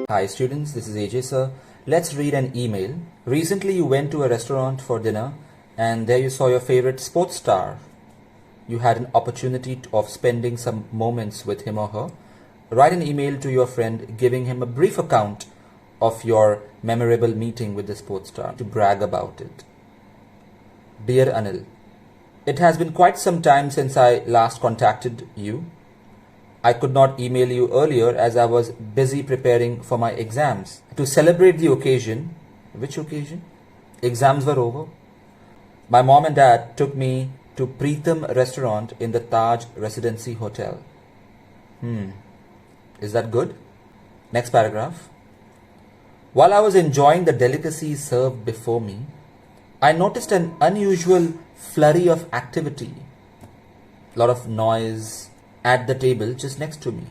Hi students, this is AJ sir. Let's read an email. Recently you went to a restaurant for dinner and there you saw your favorite sports star. You had an opportunity of spending some moments with him or her. Write an email to your friend giving him a brief account of your memorable meeting with the sports star to brag about it. Dear Anil, it has been quite some time since I last contacted you. I could not email you earlier as I was busy preparing for my exams. To celebrate the occasion, which occasion? Exams were over. My mom and dad took me to Preetham restaurant in the Taj Residency Hotel. Is that good? Next paragraph. While I was enjoying the delicacies served before me, I noticed an unusual flurry of activity. A lot of noise at the table just next to me.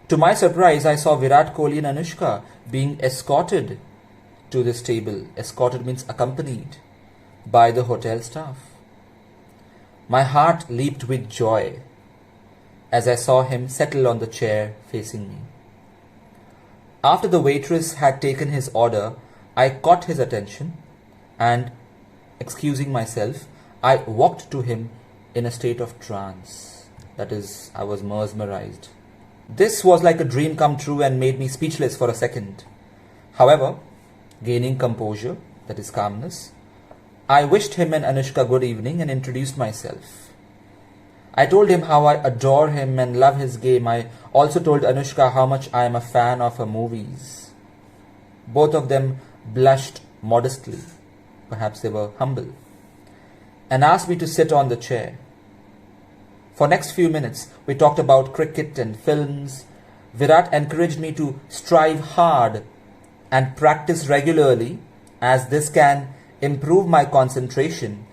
To my surprise, I saw Virat Kohli and Anushka being escorted to this table. Escorted means accompanied by the hotel staff. My heart leaped with joy as I saw him settle on the chair facing me. After the waitress had taken his order, I caught his attention and, excusing myself, I walked to him in a state of trance. That is, I was mesmerized. This was like a dream come true and made me speechless for a second. However, gaining composure, that is calmness, I wished him and Anushka good evening and introduced myself. I told him how I adore him and love his game. I also told Anushka how much I am a fan of her movies. Both of them blushed modestly, perhaps they were humble, and asked me to sit on the chair. For next few minutes, we talked about cricket and films. Virat encouraged me to strive hard and practice regularly, as this can improve my concentration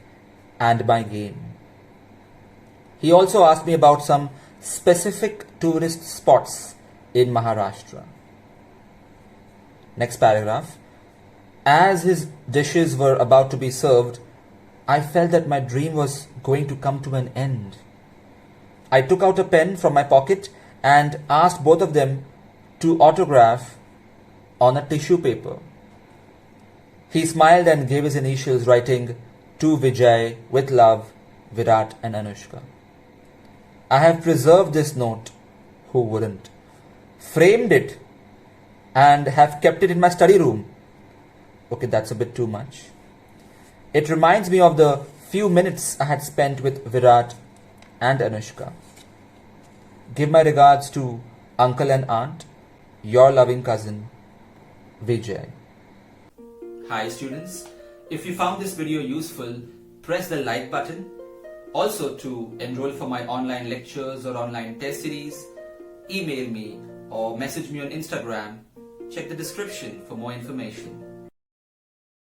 and my game. He also asked me about some specific tourist spots in Maharashtra. Next paragraph. As his dishes were about to be served, I felt that my dream was going to come to an end. I took out a pen from my pocket and asked both of them to autograph on a tissue paper. He smiled and gave his initials, writing, "To Vijay, with love, Virat and Anushka." I have preserved this note, who wouldn't, framed it and have kept it in my study room. Okay, that's a bit too much. It reminds me of the few minutes I had spent with Virat and Anushka. Give my regards to uncle and aunt. Your loving cousin, Vijay. Hi students, if you found this video useful, press the like button. Also, to enroll for my online lectures or online test series, email me or message me on Instagram. Check the description for more information.